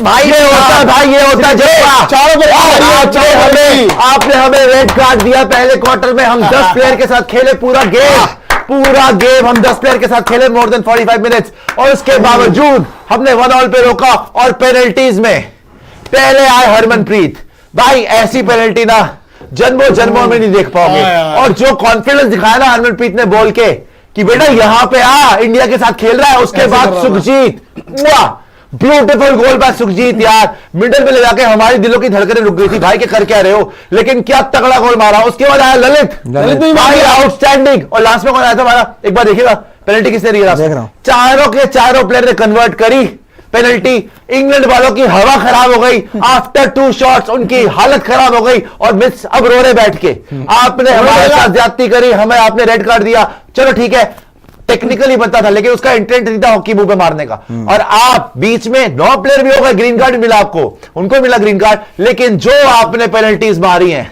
भाई ये होता आपने हमें रेड कार्ड दिया पहले क्वार्टर में। हम 10 प्लेयर के साथ खेले पूरा गेम हम 10 प्लेयर के साथ खेले मोर देन 45 मिनट्स, और उसके बावजूद हमने 1 ऑल पे रोका। और पेनल्टीज में पहले आए हरमनप्रीत। भाई ऐसी पेनल्टी ना जन्मों में नहीं देख पाओगे। और जो कॉन्फिडेंस दिखाया ना हरमनप्रीत ने बोल के कि बेटा यहां पे आ, इंडिया के साथ खेल रहा है। उसके बाद Sukhjit, beautiful goal by Sukhjit यार, मिडिल में ले जाके हमारी दिलों की धड़कनें रुक गई थी भाई के कर क्या रहे हो, लेकिन क्या तगड़ा गोल मारा। उसके बाद आया ललित भाई आउटस्टैंडिंग। और लास्ट में कौन आया था हमारा, एक बार देखिएगा पेनल्टी किसने दी, चारों के चारों प्लेयर ने कन्वर्ट करी पेनल्टी। इंग्लैंड वालों की हवा खराब हो गई। आफ्टर 2 शॉट्स उनकी हालत खराब हो गई और मिस अब रो रहे बैठ के। आपने हमारे साथ ज्यादती करी, हमें आपने रेड कार्ड दिया, चलो ठीक है टेक्निकली बनता था, लेकिन उसका इंटेंट नहीं था हॉकी मुंह पे मारने का। और आप बीच में 9 प्लेयर भी हो गए, ग्रीन कार्ड मिला आपको, उनको मिला ग्रीन कार्ड। लेकिन जो आपने पेनल्टीज मारी हैं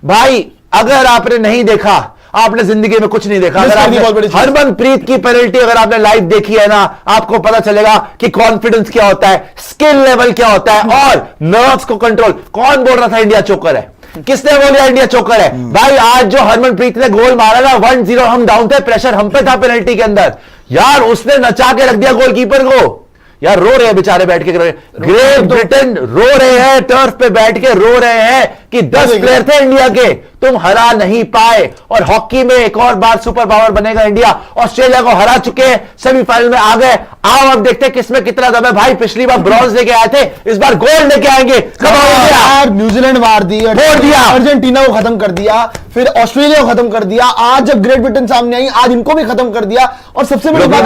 भाई, अगर आपने नहीं देखा, आपने जिंदगी में कुछ नहीं देखा। अगर हरमनप्रीत की पेनल्टी अगर आपने लाइव देखी है ना, आपको पता चलेगा कि कॉन्फिडेंस क्या होता है, स्किल लेवल क्या होता है, और नर्व्स को कंट्रोल। कौन बोल रहा था इंडिया चोकर है, किसने बोला इंडिया चोकर है? भाई आज जो हरमनप्रीत ने गोल मारा ना 1-0, हम डाउन थे, प्रेशर हम पे था पेनल्टी के अंदर यार, उसने नचा के रख दिया गोलकीपर को यार। रो रहे हैं बेचारे बैठ के, ग्रेट ब्रिटेन रो रहे हैं, टर्फ पे बैठ के रो रहे हैं कि 10 प्लेयर थे इंडिया के, तुम हरा नहीं पाए। और हॉकी में एक और बार सुपर पावर बनेगा इंडिया। ऑस्ट्रेलिया को हरा चुके हैं, सेमीफाइनल में आ गए। आओ अब देखते हैं किसमें कितना दम है भाई। पिछली बार ब्रॉन्ज लेके आए थे, इस बार गोल्ड लेके आएंगे। यार न्यूजीलैंड मार दी, अर्जेंटीना को खत्म कर दिया, फिर ऑस्ट्रेलिया को खत्म कर दिया, आज जब ग्रेट ब्रिटेन सामने आई आज इनको भी खत्म कर दिया। और सबसे बड़ी बात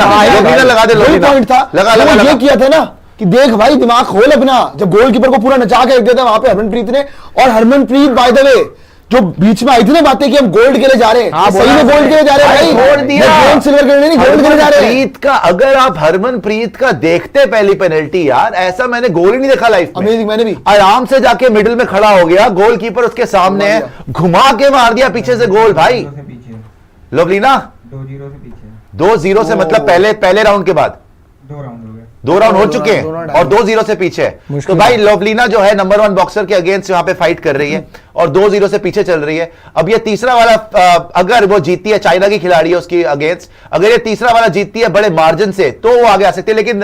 लगा दे पॉइंट था, ये किया था ना कि देख भाई दिमाग खोल अपना, जब गोलकीपर को पूरा नचा के रख दिया था वहां पे हरमनप्रीत ने। और हरमनप्रीत बाय द वे जो बीच में आई थी ना बातें कि हम गोल्ड के लिए जा रहे हैं, सही में गोल्ड के लिए जा रहे हैं भाई, गोल्ड दिया, सिल्वर के लिए नहीं, गोल्ड के लिए जा रहे हैं। का अगर आप हरमनप्रीत का देखते पहली पेनल्टी यार, ऐसा मैंने गोल ही नहीं देखा लाइफ में। अमेजिंग, मैंने भी आराम से जाके मिडिल में खड़ा हो गया, गोलकीपर उसके सामने है, घुमा के मार दिया पीछे से गोल भाई। लवलीना 2-0 से मतलब पहले राउंड के बाद 2 राउंड हो चुके हैं और 2-0 से पीछे है। तो भाई लवलीना जो है नंबर 1 बॉक्सर के अगेंस्ट यहाँ पे फाइट कर रही है और 2-0 से पीछे चल रही है। अब ये तीसरा वाला अगर वो जीतती है, चाइना की खिलाड़ी है उसकी अगेंस्ट, अगर ये तीसरा वाला जीतती है बड़े मार्जिन से तो वो आगे आ सकती है। लेकिन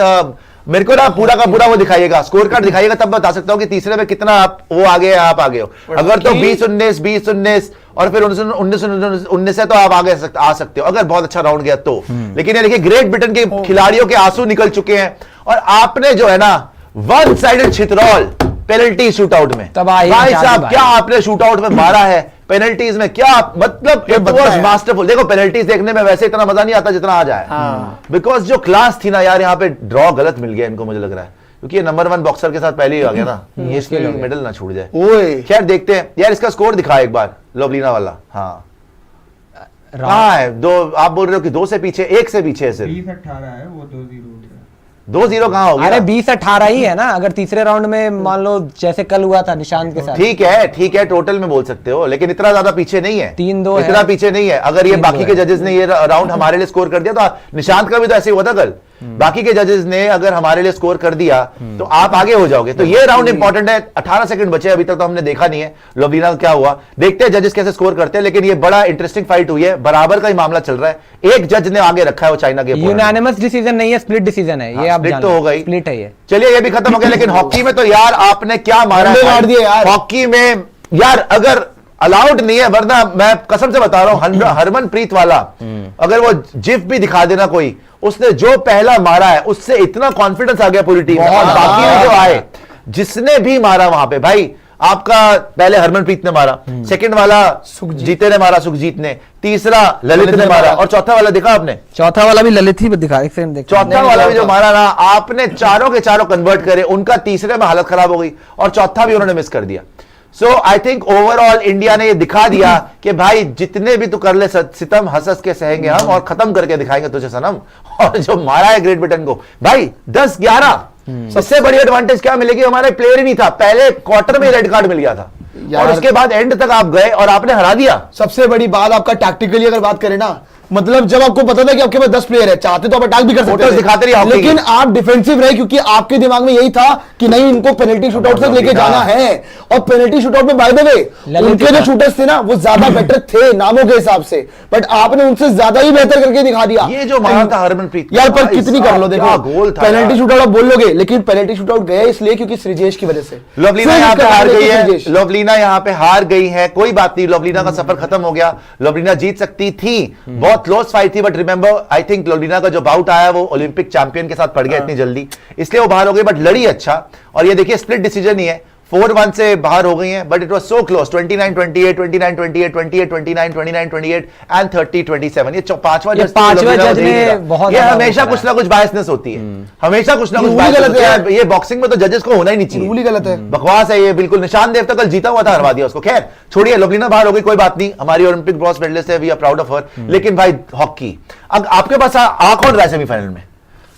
मेरे को ना पूरा का पूरा वो दिखाइएगा, स्कोर कार्ड दिखाइएगा, तब बता सकता हूं कि तीसरे में कितना आप वो आगे आप आगे हो। अगर तो 20-19 और फिर 19 से तो आप आगे आ सकते हो अगर बहुत अच्छा राउंड गया तो। लेकिन ये देखिए ग्रेट ब्रिटेन के खिलाड़ियों के आंसू निकल चुके हैं और आपने जो है ना 1 साइडेड छितरौल पेनल्टी शूटआउट में, भाई साहब क्या आपने शूटआउट में मारा है, पेनल्टीज में क्या मतलब इट वाज मास्टरफुल। देखो पेनल्टीज देखने में वैसे इतना मजा नहीं आता जितना आ जाए, बिकॉज जो क्लास थी ना यार, यहाँ पे ड्रॉ गलत मिल गया इनको मुझे लग रहा है, क्योंकि ये नंबर 1 बॉक्सर के साथ पहले ही आ गया ना, ये इसके मेडल ना छूट जाए। खैर देखते हैं यार, इसका स्कोर दिखा एक बार लवलीना वाला। हाँ कहाँ है? 2 आप बोल रहे हो कि 2 से पीछे, 1 से पीछे है सिर्फ 20-18 है वो, 2-0 2-0 कहां हो गया? अरे 20-18 ही है ना। अगर तीसरे राउंड में मान लो जैसे कल हुआ था निशांत के साथ, ठीक है टोटल में बोल सकते हो, लेकिन इतना ज्यादा पीछे नहीं है, 3-2 इतना पीछे नहीं है। अगर ये बाकी के जजेस ने ये राउंड हमारे लिए स्कोर कर दिया तो निशांत का भी तो ऐसे ही हुआ था कल, बाकी के जजेस ने अगर हमारे लिए स्कोर कर दिया तो आप आगे हो जाओगे। तो ये राउंड इंपॉर्टेंट है। 18 सेकंड बचे, अभी तक तो हमने देखा नहीं है लवलीना का क्या हुआ, देखते हैं जजेस कैसे स्कोर करते हैं। लेकिन ये बड़ा इंटरेस्टिंग फाइट हुई है, बराबर का ही मामला चल रहा है। एक जज ने आगे रखा है वो चाइना के, यूनानिमस डिसीजन नहीं है, स्प्लिट डिसीजन है। ये आप स्प्लिट तो हो गई, स्प्लिट है ये। चलिए ये भी खत्म हो गया। लेकिन हॉकी में तो यार आपने क्या मारा है हॉकी में यार, अगर अलाउड नहीं है, वरना मैं कसम से बता रहा हूं हरमनप्रीत वाला अगर वो जिफ भी दिखा देना कोई, उसने जो पहला मारा है उससे इतना कॉन्फिडेंस आ गया पूरी टीम में। और बाकी में जो आए जिसने भी मारा वहां पे, भाई आपका पहले हरमनप्रीत ने मारा, सेकंड वाला जीते ने मारा, सुखजीत ने, तीसरा ललित ने मारा, और चौथा वाला दिखा आपने, चौथा वाला भी ललित ही दिखा, एक सेकंड देख, चौथा वाला भी जो मारा ना आपने, चारों के चारों कन्वर्ट करे, उनका तीसरे में हालत खराब हो गई और चौथा भी उन्होंने मिस कर दिया। सो आई थिंक ओवरऑल इंडिया ने ये दिखा दिया कि भाई जितने भी तू कर ले सितम हंस के सहेंगे हम और खत्म करके दिखाएंगे तुझे सनम। और जो मारा है ग्रेट ब्रिटेन को भाई 10-11, सबसे बड़ी एडवांटेज क्या मिलेगी, हमारे प्लेयर ही नहीं था, पहले क्वार्टर में रेड कार्ड मिल गया था और उसके बाद एंड तक आप गए और आपने हरा दिया। सबसे बड़ी बात आपका टैक्टिकली अगर बात करें ना, मतलब जब आपको पता था कि आपके पास 10 प्लेयर है, चाहते तो आप अटैक भी कर सकते फोटोज दिखाते रहे हॉकी लेकिन आप डिफेंसिव रहे क्योंकि आपके दिमाग में यही था कि नहीं इनको पेनल्टी शूटआउट तक लेके जाना है। और पेनल्टी शूटआउट में बाय द वे उनके जो शूटर्स थे ना वो ज्यादा बेटर थे नामों के हिसाब से, बट आपने उनसे ज्यादा ही बेहतर करके दिखा दिया। ये जो मारा था हरमनप्रीत यार पर कितनी कर लो, देखो गोल था, पेनल्टी शूटआउट आप बोल लोगे लेकिन पेनल्टी शूटआउट गया इसलिए क्योंकि श्रीजेश की वजह से। लवलीना यहाँ पे हार गई है, लवलीना यहाँ पे हार गई है, कोई बात नहीं, लवलीना का सफर खत्म हो गया। लवलीना जीत सकती थी, बहुत क्लोज फाइट थी, but remember I think Lovlina का जो बाउट आया वो ओलंपिक चैंपियन के साथ पड़ गया इतनी जल्दी, इसलिए वो बाहर हो गई, बट लड़ी अच्छा। और ये देखिए स्प्लिट डिसीजन ही है, 4-1 से बाहर हो गई हैं, but it was so close, 29-28, 29-28, 28-29, 29-28 and 30-27। ये पांचवा जज ने बहुत, ये हमेशा कुछ ना कुछ बायसनेस होती है, हमेशा कुछ ना कुछ बायसनेस होती है। ये बॉक्सिंग में तो जजेस को होना ही नहीं चाहिए, गलत है, बकवास है ये बिल्कुल। निशान देव तो कल जीता हुआ था, हरवा दिया उसको। खैर छोड़िए, लवलीना बाहर हो गई, कोई बात नहीं, हमारी ओलंपिक ब्रॉन्ज मेडलिस्ट है, we are proud of her. लेकिन भाई हॉकी, अब आपके पास आ कौन रहा है सेमीफाइनल में?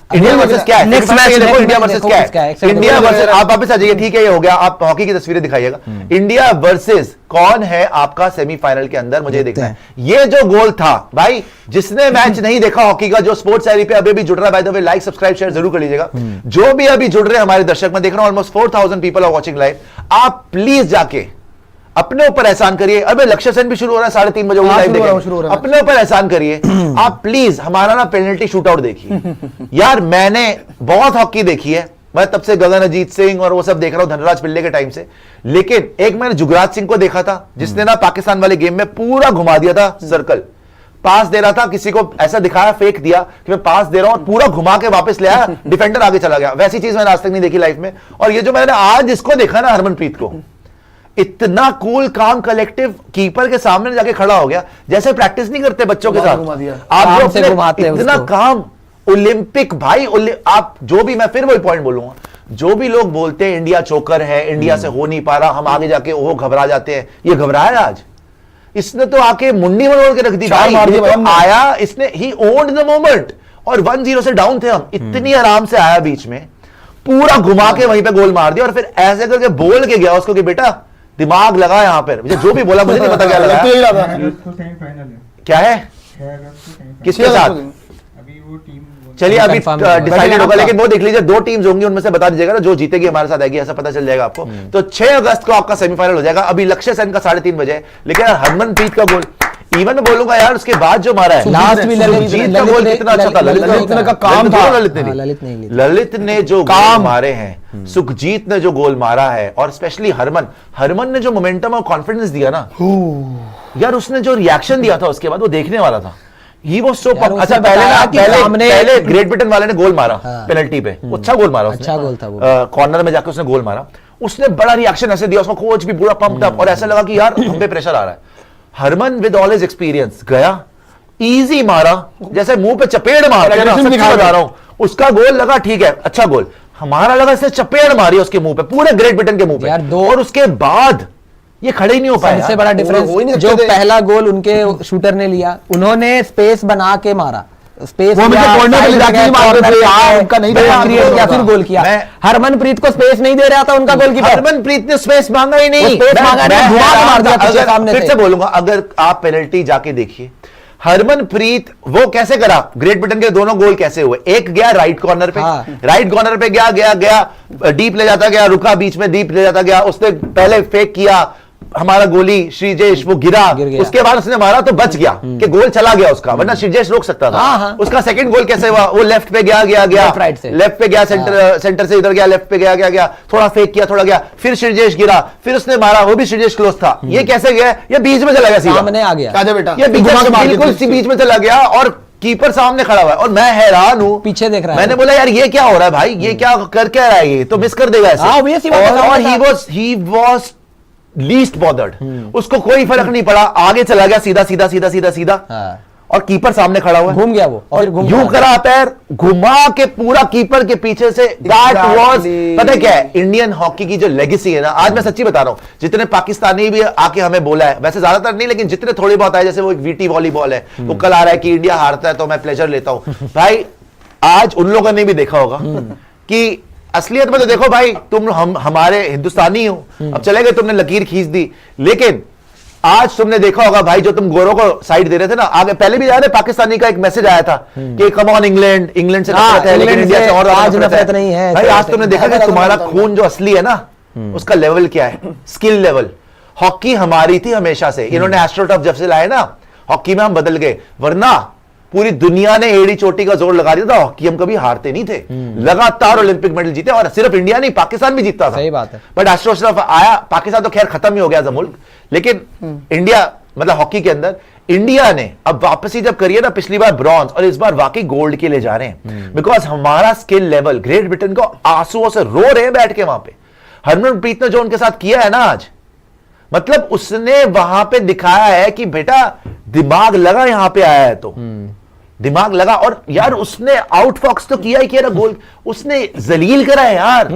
इंडिया वर्सेस क्या है? नेक्स्ट मैच देखो, इंडिया वर्सेस क्या है? इंडिया वर्सेस, आप वापस आ जाइए, ठीक है ये हो गया, आप हॉकी की तस्वीरें दिखाइएगा। इंडिया वर्सेस कौन है आपका सेमीफाइनल के अंदर, मुझे देखना है। ये जो गोल था भाई, जिसने मैच नहीं देखा हॉकी का, जो स्पोर्ट्स डायरी पे अभी भी जुड़ रहा है, by the way like subscribe share जरूर कर लीजिएगा। जो भी अभी जुड़ रहे हैं हमारे दर्शक, मैं देख रहा हूं almost 4000 people are watching live, आप प्लीज जाके अपने ऊपर एहसान करिए। अबे लक्ष्य सेन भी शुरू हो रहा है 3:30 बजे लाइव देखें, अपने ऊपर एहसान करिए आप प्लीज। हमारा ना पेनल्टी शूटआउट देखिए यार, मैंने बहुत हॉकी देखी है, मैं तब से गगन अजीत सिंह और वो सब देख रहा हूं धनराज पिल्ले के टाइम से, लेकिन एक मैंने जुगराज सिंह को देखा था जिसने ना पाकिस्तान वाले गेम में पूरा घुमा दिया था सर्कल, पास दे रहा था, किसी को ऐसा दिखाया, फेक दिया कि मैं पास दे रहा हूं और पूरा घुमा के वापस ले आया, डिफेंडर आगे चला गया। वैसी चीज मैंने आज तक नहीं देखी लाइफ में। और ये जो मैंने आज इसको देखा ना हरमनप्रीत को, इतना कूल काम कलेक्टिव, कीपर के सामने जाके खड़ा हो गया, जैसे प्रैक्टिस नहीं करते बच्चों के साथ, आप जो अपने इतना काम ओलंपिक भाई, आप जो भी, मैं फिर वही पॉइंट बोलूंगा, जो भी लोग बोलते हैं इंडिया चोकर है, इंडिया से हो नहीं पा रहा, हम आगे जाके वो घबरा जाते हैं, ये घबराया आज? इसने तो आके मुंडी मरोड़ के रख दी भाई, तो आया इसने, ही ओन्ड द मोमेंट, और 1-0 से डाउन थे हम, इतनी आराम से आया बीच में, पूरा घुमा के वहीं पे गोल मार दिया, और फिर ऐसे करके बोल के गया उसको कि बेटा दिमाग लगा यहाँ पर, मुझे जो भी बोला मुझे नहीं पता क्या लगा। क्या है किसके साथ अभी वो टीम, चलिए अभी डिसाइडेड होगा, लेकिन वो देख लीजिए 2 टीम्स होंगी, उनमें से बता दीजिएगा ना जो जीतेगी हमारे साथ आएगी, ऐसा पता चल जाएगा आपको। तो 6 अगस्त को आपका सेमीफाइनल हो जाएगा। अभी लक्ष्य सेन का 3:30 बजे, लेकिन यार हरमनप्रीत का गोल, इवन बोलूंगा यार उसके बाद जो मारा है लास्ट में ललित का गोल कितना अच्छा था, ललित का काम था, ललित ने जो गोल मारे हैं, सुखजीत ने जो गोल मारा है, और स्पेशली हरमन ने जो मोमेंटम और कॉन्फिडेंस दिया ना यार, उसने जो रिएक्शन दिया था उसके बाद, वो देखने वाला था। ही वो सो अच्छा, पहले ग्रेट ब्रिटेन वाले ने गोल मारा पेनल्टी पे, अच्छा गोल मारा, अच्छा गोल था वो, कॉर्नर में जाकर उसने गोल मारा, उसने बड़ा रिएक्शन ऐसे दिया, उसका कोच भी पूरा पंप्ड अप, और ऐसा लगा कि यार हम पे प्रेशर आ रहा है। Harman with all his experience गया, इजी मारा, जैसे मुंह पे चपेड़ मार रहा हूं, उसका गोल लगा ठीक है, अच्छा गोल। हमारा लगा इसने चपेड़ मारी उसके मुंह पे, पूरे ग्रेट ब्रिटेन के मुंह पे, और उसके बाद ये खड़े ही नहीं हो पाया। सबसे बड़ा डिफरेंस जो पहला गोल उनके शूटर ने लिया, उन्होंने स्पेस बना के मारा, स्पेस फिर गोल किया। हरमनप्रीत को स्पेस नहीं दे रहा था उनका गोलकीपर, हरमनप्रीत ने स्पेस मांगा ही नहीं, फिर से बोलूंगा, अगर आप पेनल्टी जाके देखिए हरमनप्रीत वो कैसे करा, ग्रेट ब्रिटेन के दोनों गोल कैसे हुए, एक गया राइट कॉर्नर पे, राइट कॉर्नर पे गया डीप ले जाता गया, रुका बीच में, डीप ले जाता गया, उसने पहले फेक किया, हमारा गोली श्रीजेश वो गिरा, उसके बाद उसने मारा तो बच गया कि गोल चला गया उसका, वरना श्रीजेश रोक सकता था। उसका सेकंड गोल कैसे हुआ, वो लेफ्ट पे गया लेफ्ट पे गया, सेंटर से इधर गया, लेफ्ट पे गया, थोड़ा फेक किया, थोड़ा गया, फिर श्रीजेश गिरा, फिर उसने मारा, वो भी श्रीजेश क्लोज था, ये कैसे गया, ये बीच में चला गया, सामने आ गया बेटा, ये बिल्कुल बीच में चला गया, और कीपर सामने खड़ा हुआ है, और मैं हैरान हूं, पीछे देख रहा है। मैंने बोला यार ये क्या हो रहा है भाई, ये क्या कर क्या रहा है, ये तो मिस कर देगा ऐसे, और ही वाज लीस्ट बॉदर्ड, उसको कोई फर्क नहीं पड़ा, आगे चला गया सीधा, और कीपर सामने खड़ा हुआ, घूम गया वो, और यूं करा पैर घुमा के पूरा कीपर के पीछे से, दैट वाज, पता है क्या है, इंडियन हॉकी की जो लेगेसी है ना, आज मैं सच्ची बता रहा हूं, जितने पाकिस्तानी भी आके हमें बोला है, वैसे ज्यादातर नहीं, लेकिन जितने थोड़े बहुत आए, जैसे वो एक वीटी वॉलीबॉल है, वो कल आ रहा है कि इंडिया हारता है तो मैं प्लेजर लेता हूं, भाई आज उन लोगों ने भी देखा होगा कि असलियत में तो देखो भाई, तुम हमारे हिंदुस्तानी हो, अब चले गए, तुमने लकीर खींच दी, लेकिन आज तुमने देखा होगा भाई, जो तुम गोरों को साइड दे रहे थे ना, आगे पहले भी याद है पाकिस्तानी का एक मैसेज आया था कि कम ऑन इंग्लैंड से नफरत है, लेकिन इंडिया से और आज नफरत नहीं है भाई। आज तुमने देखा कि तुम्हारा खून जो असली है ना, उसका लेवल क्या है, स्किल लेवल। हॉकी हमारी थी हमेशा से, इन्होंने एस्ट्रोटर्फ जब से लाए ना, हॉकी में हम बदल गए, वरना पूरी दुनिया ने एड़ी चोटी का जोर लगा दिया था, हॉकी हम कभी हारते नहीं थे, लगातार ओलंपिक मेडल जीते, और सिर्फ इंडिया नहीं पाकिस्तान भी जीतता था। सही बात है। बट एस्ट्रोटर्फ आया, पाकिस्तान तो खैर खत्म ही हो गया एज अ मुल्क, लेकिन इंडिया मतलब हॉकी के अंदर इंडिया ने अब वापसी जब करी है ना, पिछली बार ब्रॉन्ज और इस बार वाकई गोल्ड के लिए जा रहे हैं, बिकॉज हमारा स्किल लेवल ग्रेट ब्रिटेन को आंसुओं से रो रहे हैं बैठ के वहां पे। हरमनप्रीत ने जो उनके साथ किया है ना आज, मतलब उसने वहां पे दिखाया है कि बेटा दिमाग लगा, यहां पे आया है तो दिमाग लगा। और यार उसने आउटफॉक्स तो किया ही किया ना, गोल उसने जलील करा है यार।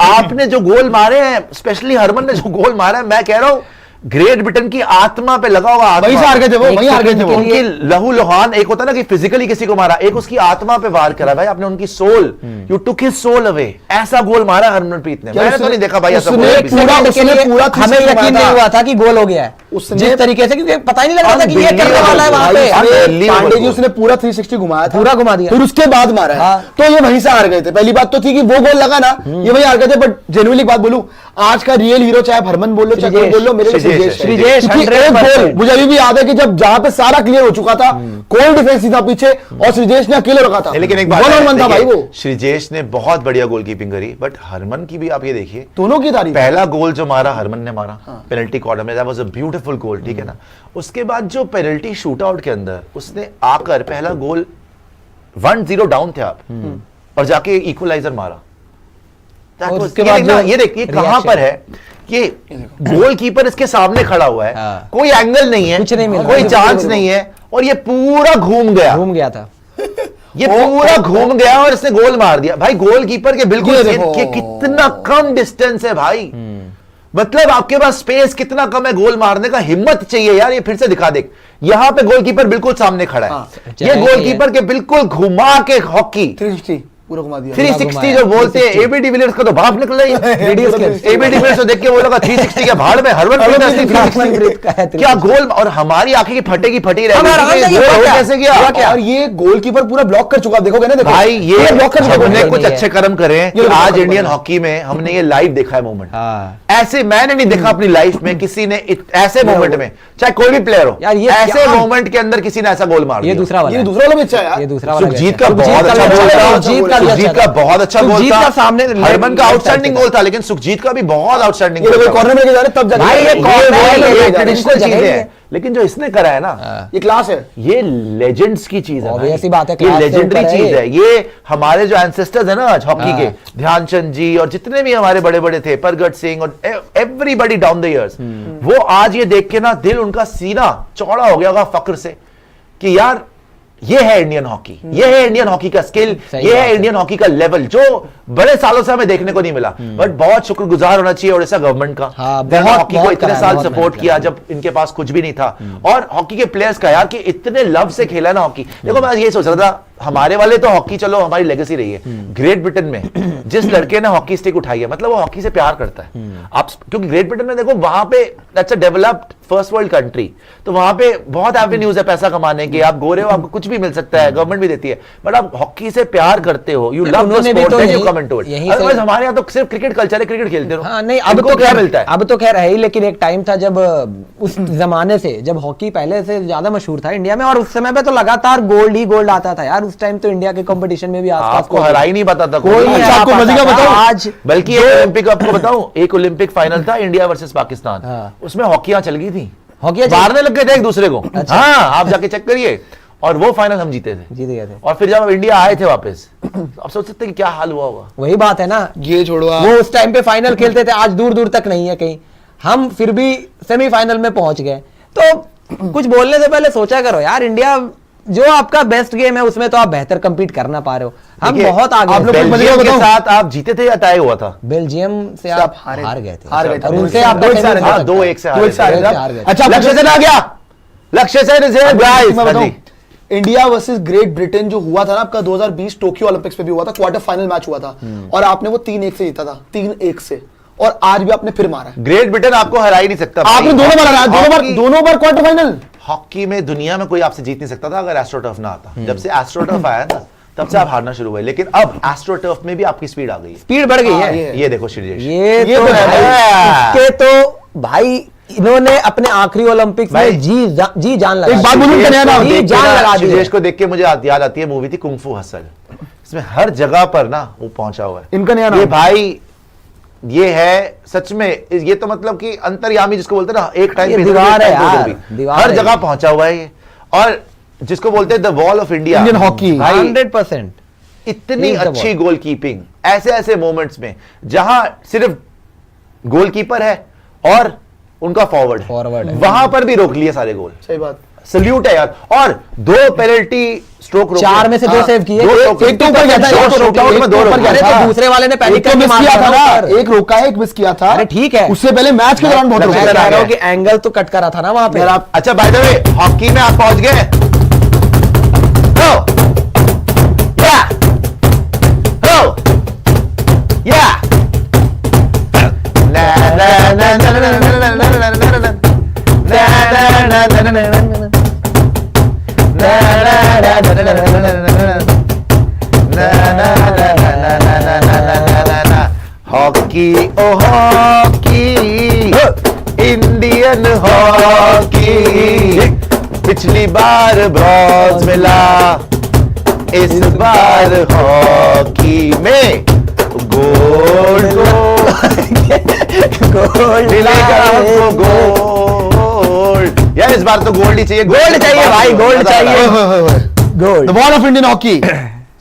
आपने जो गोल मारे हैं, स्पेशली हरमन ने जो गोल मारा है, मैं कह रहा हूं ग्रेट ब्रिटेन की आत्मा पे लगा होगा। वहीं से हार गए थे वो, वहीं हार गए थे वो। उनकी लहू लुहान, एक होता ना कि फिजिकली किसी को मारा, एक उसकी आत्मा पे वार करा भाई आपने, उनकी soul, you took his soul away. ऐसा गोल मारा हरमनप्रीत ने, मैंने तो नहीं देखा भाई ऐसा गोल। पूरा हमें यकीन नहीं हुआ था कि गोल हो गया है जिस तरीके से, क्योंकि पता ही नहीं लग रहा था कि ये करने वाला है वहां पे। पांडे जी उसने पूरा 360 घुमाया था, पूरा घुमा दिया, फिर उसके बाद मारा है, तो ये वहीं से हार गए थे। पहली बात तो थी कि वो गोल लगा ना, ये वहीं हार गए थे। बट जेन्युइनली बात बोलूं, आज का रियल हीरो चाहे हरमन बोल लो चाहे कोई बोल लो, मेरे श्रीजेश गोल मुझे अभी भी याद है कि जब जहां पे सारा क्लियर हो चुका था, कोई डिफेंस नहीं था पीछे, और श्रीजेश ने अकेले रखा था, लेकिन एक बात था भाई, वो श्रीजेश ने बहुत बढ़िया गोलकीपिंग करी, बट हरमन की भी आप ये देखिए, दोनों की तारीफ। पहला गोल जो मारा हरमन ने मारा पेनल्टी कॉर्नर में, that was a beautiful goal, ठीक है ना। उसके बाद जो पेनल्टी शूटआउट के अंदर उसने आकर पहला गोल 1-0 डाउन थे आप, और जाके इक्वलाइजर मारा। और उसके बाद ये देखिए कहां पर है, ये गोलकीपर इसके सामने खड़ा हुआ है, कोई एंगल नहीं है, कुछ नहीं मिल रहा, कोई चांस नहीं है, और ये पूरा घूम गया था, ये पूरा घूम गया और इसने गोल मार दिया भाई। गोलकीपर के बिल्कुल कितना कम डिस्टेंस है भाई, मतलब आपके पास स्पेस कितना कम है, गोल मारने का हिम्मत चाहिए यार। ये फिर से दिखा दे, यहां पे गोलकीपर बिल्कुल सामने खड़ा है, ये गोलकीपर के बिल्कुल घुमा के हॉकी 360 पूरा घुमा दिया। 360 जो बोलते हैं, एबी डिविलियर्स का तो बाप निकल रही है। एबी डिविलियर्स को देख के वो लगा 360 के भाड़ में हरमनप्रीत क्या गोल, और हमारी आंखें की फटी रह गई, कैसे किया। और ये गोलकीपर पूरा ब्लॉक कर चुका, देखोगे ना, देखो भाई ये ब्लॉक कर चुका। हमने कुछ अच्छे कर्म करे कि आज इंडियन हॉकी में हमने ये लाइव देखा है मोमेंट। ऐसे मैंने नहीं देखा अपनी लाइफ में किसी ने ऐसे मोमेंट में, चाहे कोई भी प्लेयर हो, ऐसे मोमेंट के अंदर किसी ने ऐसा गोल मार दिया। ये दूसरा वाला भी अच्छा है, ये दूसरा वाला सुखजीत का बहुत अच्छा गोल था, सुखजीत का बहुत अच्छा गोल था, सामने हरमन का आउटस्टैंडिंग गोल था, लेकिन सुखजीत का भी बहुत आउटस्टैंडिंग गोल था। कॉर्नर में जा रहे तब भाई ये ट्रेडिशनल चीज है, लेकिन जो इसने करा है ना, ये क्लास है, ये लेजेंड्स की चीज है, ऐसी बात है, ये लेजेंडरी चीज है। ये हमारे जो एंसेस्टर्स है ना आज हॉकी के, ध्यानचंद जी और जितने भी हमारे बड़े बड़े थे, परगट सिंह और एवरीबॉडी डाउन द इयर्स, वो आज ये देख के ना दिल उनका सीना चौड़ा हो गया होगा फक्र से कि यार ये है इंडियन हॉकी, ये है इंडियन हॉकी का स्किल, ये है इंडियन हॉकी का लेवल, जो बड़े सालों से हमें देखने को नहीं मिला। बट बहुत शुक्रगुजार होना चाहिए ओडिशा गवर्नमेंट का, हॉकी को इतने साल सपोर्ट किया जब इनके पास कुछ भी नहीं था, और हॉकी के प्लेयर्स का यार कि इतने लव से खेला ना हॉकी। देखो मैं ये सोच रहा था, हमारे वाले तो हॉकी चलो हमारी लेगेसी रही है, ग्रेट ब्रिटेन में जिस लड़के ने हॉकी स्टिक उठाई है, मतलब वो हॉकी से प्यार करता है। आप क्योंकि ग्रेट ब्रिटेन में देखो वहां पे that's a developed first world country, तो वहां पे बहुत एवेन्यूज है पैसा कमाने के, आप गोरे हो आपको कुछ भी मिल सकता है, गवर्नमेंट भी देती है, बट आप हॉकी से प्यार करते हो, you love the sport and you come into it. Otherwise हमारे यहाँ तो सिर्फ क्रिकेट कल्चर है, क्रिकेट खेलते रहो। नहीं अब तो क्या मिलता है, अब तो खैर है ही, लेकिन एक टाइम था जब उस जमाने से जब हॉकी पहले से ज्यादा मशहूर था इंडिया में, और उस समय पे तो लगातार गोल्ड ही गोल्ड आता था यार। उस टाइम तो इंडिया के कंपटीशन में भी आपको हरा ही नहीं पता था कोई, आपको मजेगा बताओ आज, बल्कि एक ओलंपिक आपको बताऊं, एक ओलंपिक फाइनल था इंडिया वर्सेस पाकिस्तान, उसमें हॉकियां चल गई थी, हॉकी मारने लग गए थे एक दूसरे को। हाँ आप जाके चेक करिए, और वो फाइनल हम जीते थे, जीत गए थे। और फिर जब इंडिया आए थे वापस, आप सोच सकते हैं कि क्या हाल हुआ होगा। वही बात है ना, ये छोड़ो, वो उस टाइम पे फाइनल खेलते थे, आज दूर दूर तक नहीं है कहीं, हम फिर भी सेमीफाइनल में पहुंच गए। तो कुछ बोलने से पहले सोचा करो यार, इंडिया जो आपका बेस्ट गेम है उसमें तो आप बेहतर कंपीट कर ना पा रहे हो, हम बहुत आगे। आप लोग बेल्जियम के साथ आप जीते थे या टाई हुआ था? बेल्जियम से आप हार गए थे, और उनसे आप 2-1 से हार गए। अच्छा लक्ष्य सेन आ गया, लक्ष्य Sen. India versus great Britain जो हुआ था ना आपका 2020 टोक्यो ओलंपिक्स में भी हुआ था, क्वार्टर फाइनल मैच हुआ था, और आपने वो 3-1 से जीता था, 3-1 से। और आज भी आपने फिर मारा। ग्रेट ब्रिटेन आपको हरा ही नहीं सकता आपने भाई। दोनों बार हराया, दोनों बार क्वार्टर फाइनल। हॉकी में दुनिया में कोई आपसे जीत नहीं सकता था अगर एस्ट्रोटर्फ ना आता। जब से एस्ट्रोटर्फ आया ना तब से आप हारना शुरू हुए, लेकिन अब एस्ट्रोटर्फ में भी आपकी स्पीड आ गई है। स्पीड बढ़ गई है। ये देखो श्रीजेश, ये ये तो तो है भाई, भाई। इसके तो भाई इन्होंने अपने आखिरी ओलंपिक्स भाई, में जी जान लगा एक बात दी। बोलूं, श्रीजेश कन्या को नाम, देख के जान ना, लगा दी श्रीजेश है। को देख के मुझे याद आती है मूवी थी कुंग फू हसल। इसमें हर जगह पर ना वो पहुंचा हुआ है। इनका नया ये नाम। भाई ये है सच में, ये तो मतलब कि अंतर्यामी जिसको बोलते हैं ना, एक टाइम ये पे दीवार है एक टाइम पे यार, उधर भी। दीवार हर है जगह ये। पहुंचा हुआ है ये। और जिसको बोलते हैं the wall of India, Indian hockey. भाई 100%। इतनी He is the अच्छी ball. गोल कीपिंग ऐसे ऐसे मोमेंट्स में जहां सिर्फ गोलकीपर है और उनका फॉरवर्ड Forward है। वहां पर भी रोक लिए सारे गोल। सही बात। सल्यूट है यार। और 2 पेनल्टी स्ट्रोक रोके। 4 में से 2 सेव किए। एक तो ऊपर गया था, शॉट शॉटआउट में 2 रोके। अरे तो दूसरे वाले ने पहले एक तो मिस किया था ना, एक रोका है, एक मिस किया था। अरे ठीक है। उससे पहले मैच के दौरान बहुत मैं रोका मैं कह कह था। रहा हूं कि एंगल तो कट करा था ना वहां पे। यार आप अच्छा बाय द वे हॉकी में आप पहुंच गए। हो या हो या ना ना ना ना ना ना ना ना ना ना ना हॉकी ओ हॉकी इंडियन हॉकी पिछली बार ब्रॉन्ज मिला, इस बार हॉकी में गोल्ड मिलेगा हमको गोल्ड। यार इस बार तो गोल्ड ही चाहिए, गोल्ड चाहिए भाई, गोल्ड चाहिए। Goal. The wall of Indian hockey.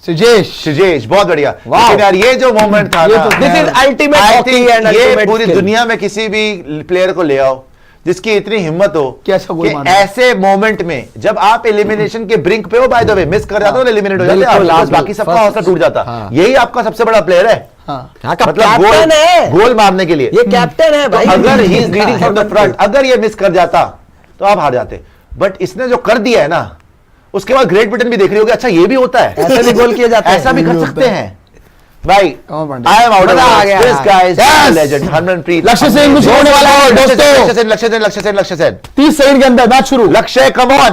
सुजेश बहुत बढ़िया। वाह। लेकिन यार ये जो मोमेंट था ये ना, तो This is ultimate I hockey think and ये ultimate पूरी skill। दुनिया में किसी भी प्लेयर को ले आओ जिसकी इतनी हिम्मत हो कि ऐसा गोल कि मारना। ऐसे मोमेंट में जब आप एलिमिनेशन के ब्रिंक पे हो, बाय द वे मिस कर जाते हो, एलिमिनेट हो जाते बिल्कुल, हो, बिल्कुल। बाकी सबका First- हौसला टूट जाता। हाँ। यही आपका सबसे बड़ा प्लेयर है, हाँ। हाँ, मतलब कैप्टन है। गोल मारने के लिए। ये कैप्टन है तो भाई। अगर he is leading from the front, अगर ये मिस कर जाता तो आप हार जाते। बट इसने जो कर दिया है ना, उसके बाद ग्रेट ब्रिटेन भी देख रही होगी, अच्छा ये भी होता है, ऐसे भी गोल किए जाते हैं। ऐसा भी ये कर भी सकते होता है। हैं भाई। कमल पांडे। आई एम आउट मजा आ गया। This guy is Yes! Legend Harmanpreet. लक्ष्य सेन कुछ होने वाला है दोस्तों। लक्ष्य सेन 30 सेकंड के अंदर मैच शुरू। लक्ष्य कम ऑन।